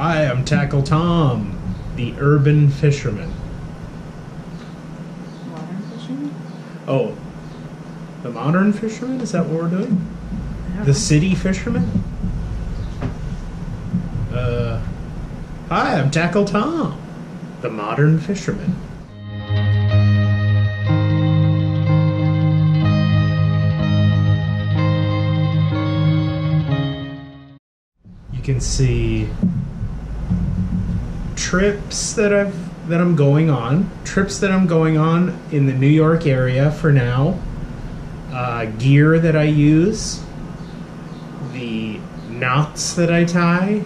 Hi, I'm Tackle Tom, the urban fisherman. Modern fishing? Oh, the modern fisherman? Is that what we're doing? I don't The know. city fisherman? Hi, I'm Tackle Tom, the modern fisherman. You can see trips that I'm going on. Trips that I'm going on in the New York area for now. Gear that I use. The knots that I tie.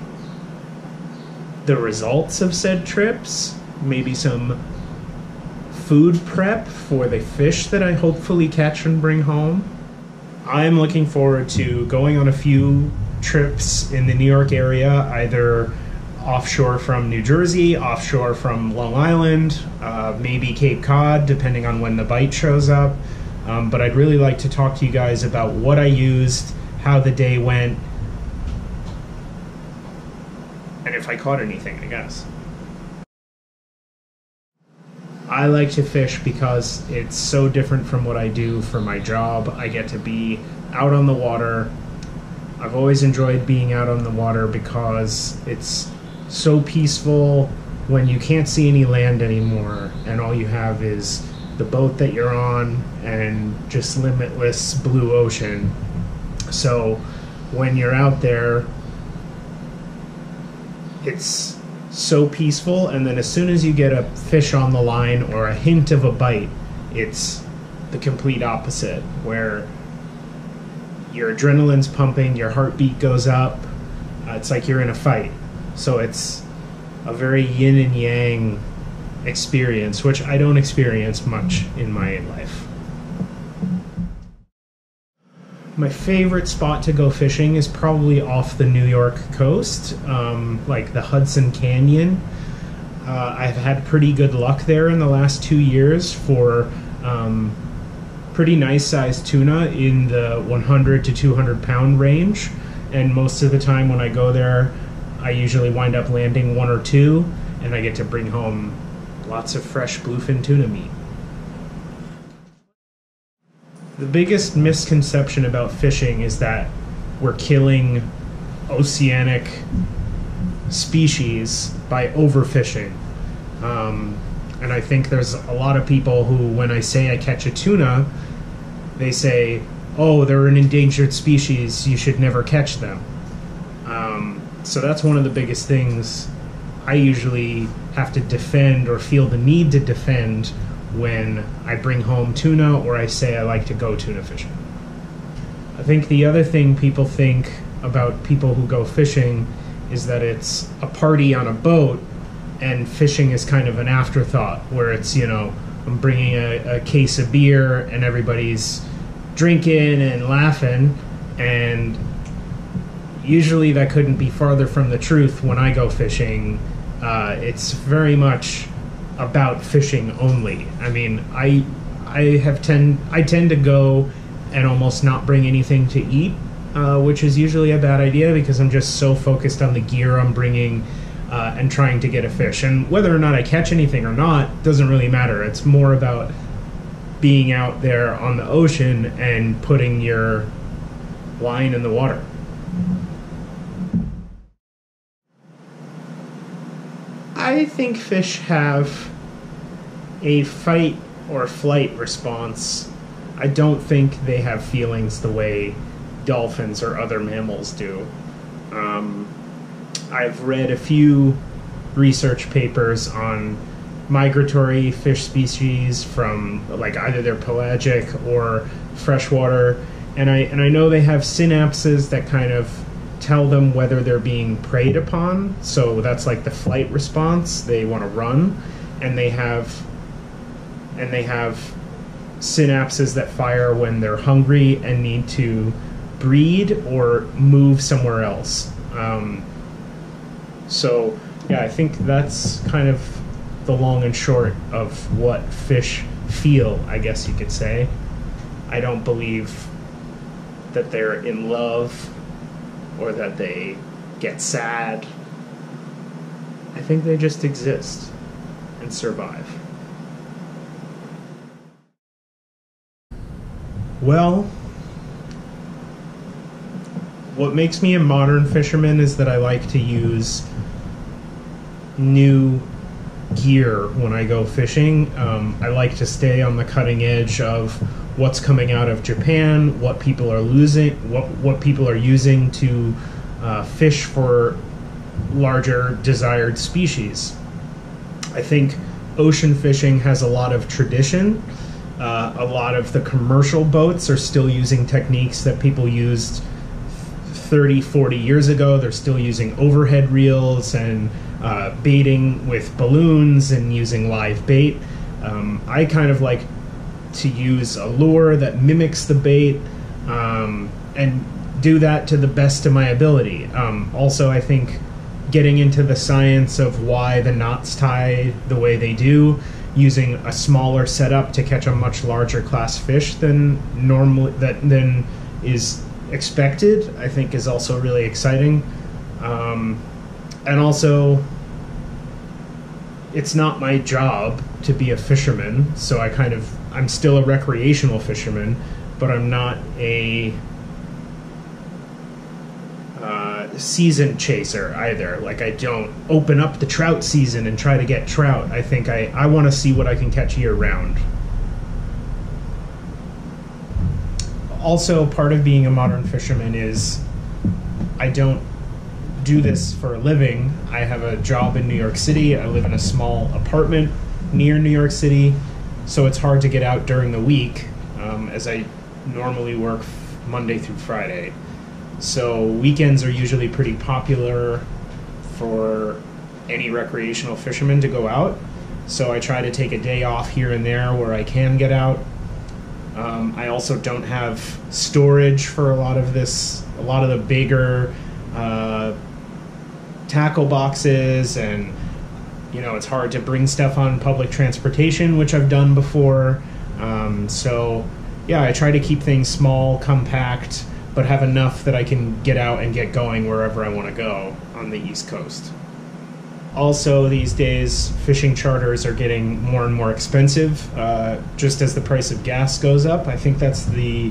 The results of said trips. Maybe some food prep for the fish that I hopefully catch and bring home. I'm looking forward to going on a few trips in the New York area, either offshore from New Jersey, offshore from Long Island, maybe Cape Cod, depending on when the bite shows up. But I'd really like to talk to you guys about what I used, how the day went, and if I caught anything, I guess. I like to fish because it's so different from what I do for my job. I get to be out on the water. I've always enjoyed being out on the water because it's so peaceful when you can't see any land anymore and all you have is the boat that you're on and just limitless blue ocean. So when you're out there, it's so peaceful, and then as soon as you get a fish on the line or a hint of a bite, it's the complete opposite, where your adrenaline's pumping, your heartbeat goes up, it's like you're in a fight. So it's a very yin and yang experience, which I don't experience much in my life. My favorite spot to go fishing is probably off the New York coast, like the Hudson Canyon. I've had pretty good luck there in the last 2 years for pretty nice sized tuna in the 100 to 200 pound range. And most of the time when I go there, I usually wind up landing one or two, and I get to bring home lots of fresh bluefin tuna meat. The biggest misconception about fishing is that we're killing oceanic species by overfishing. And I think there's a lot of people who, when I say I catch a tuna, they say, oh, they're an endangered species, you should never catch them. So that's one of the biggest things I usually have to defend or feel the need to defend when I bring home tuna or I say I like to go tuna fishing. I think the other thing people think about people who go fishing is that it's a party on a boat and fishing is kind of an afterthought, where it's, you know, I'm bringing a case of beer and everybody's drinking and laughing, and usually that couldn't be farther from the truth. When I go fishing, it's very much about fishing only. I mean, I tend to go and almost not bring anything to eat, which is usually a bad idea because I'm just so focused on the gear I'm bringing and trying to get a fish. And whether or not I catch anything or not doesn't really matter. It's more about being out there on the ocean and putting your line in the water. I think fish have a fight or flight response. I don't think they have feelings the way dolphins or other mammals do. I've read a few research papers on migratory fish species from, like, either they're pelagic or freshwater, and I know they have synapses that kind of tell them whether they're being preyed upon. So that's like the flight response. They want to run, and they have synapses that fire when they're hungry and need to breed or move somewhere else. So yeah, I think that's kind of the long and short of what fish feel, I guess you could say. I don't believe that they're in love or that they get sad. I think they just exist and survive. Well, what makes me a modern fisherman is that I like to use new gear when I go fishing. I like to stay on the cutting edge of what's coming out of Japan, what people are what people are using to fish for larger desired species. I think ocean fishing has a lot of tradition. A lot of the commercial boats are still using techniques that people used 30, 40 years ago. They're still using overhead reels and baiting with balloons and using live bait. I kind of like to use a lure that mimics the bait and do that to the best of my ability. Also, I think getting into the science of why the knots tie the way they do, using a smaller setup to catch a much larger class fish than is expected, I think is also really exciting. And also, it's not my job to be a fisherman, so I'm still a recreational fisherman, but I'm not a season chaser either. Like, I don't open up the trout season and try to get trout. I think I want to see what I can catch year round. Also, part of being a modern fisherman is I don't do this for a living. I have a job in New York City. I live in a small apartment near New York City, so it's hard to get out during the week, as I normally work Monday through Friday. So weekends are usually pretty popular for any recreational fisherman to go out. So I try to take a day off here and there where I can get out. I also don't have storage for a lot of the bigger tackle boxes, and it's hard to bring stuff on public transportation, which I've done before. So yeah, I try to keep things small, compact, but have enough that I can get out and get going wherever I want to go on the East Coast. Also, these days, fishing charters are getting more and more expensive, just as the price of gas goes up. I think that's the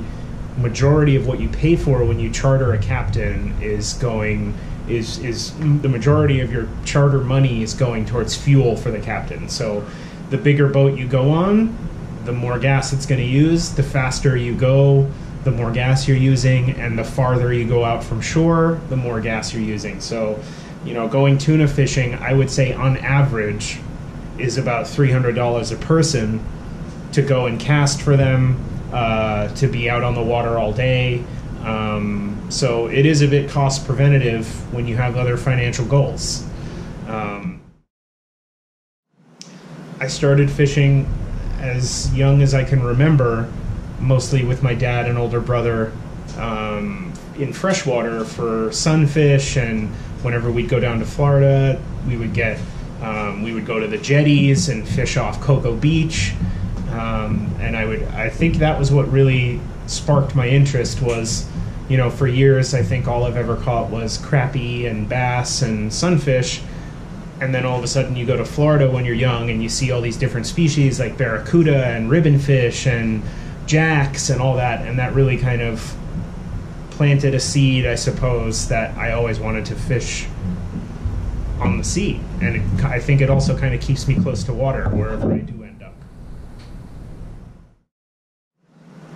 majority of what you pay for when you charter a captain is the majority of your charter money is going towards fuel for the captain. So the bigger boat you go on, the more gas it's going to use. The faster you go, the more gas you're using, and the farther you go out from shore, the more gas you're using. So, going tuna fishing, I would say on average is about $300 a person to go and cast for them, to be out on the water all day. So it is a bit cost preventative when you have other financial goals. I started fishing as young as I can remember, mostly with my dad and older brother, in freshwater for sunfish, and whenever we'd go down to Florida, we would go to the jetties and fish off Cocoa Beach, and I think that was what really sparked my interest. Was, for years I think all I've ever caught was crappie and bass and sunfish, and then all of a sudden you go to Florida when you're young and you see all these different species like barracuda and ribbonfish and jacks and all that, and that really kind of planted a seed, I suppose, that I always wanted to fish on the sea. And I think it also kind of keeps me close to water wherever I do end up.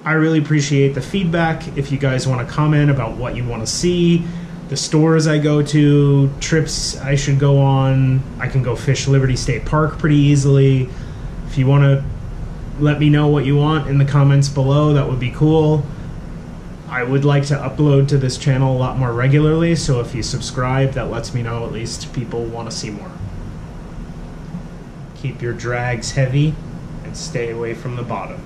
I really appreciate the feedback. If you guys want to comment about what you want to see, the stores I go to, trips I should go on, I can go fish Liberty State Park pretty easily. If you want to let me know what you want in the comments below, that would be cool. I would like to upload to this channel a lot more regularly, so if you subscribe, that lets me know at least people want to see more. Keep your drags heavy and stay away from the bottom.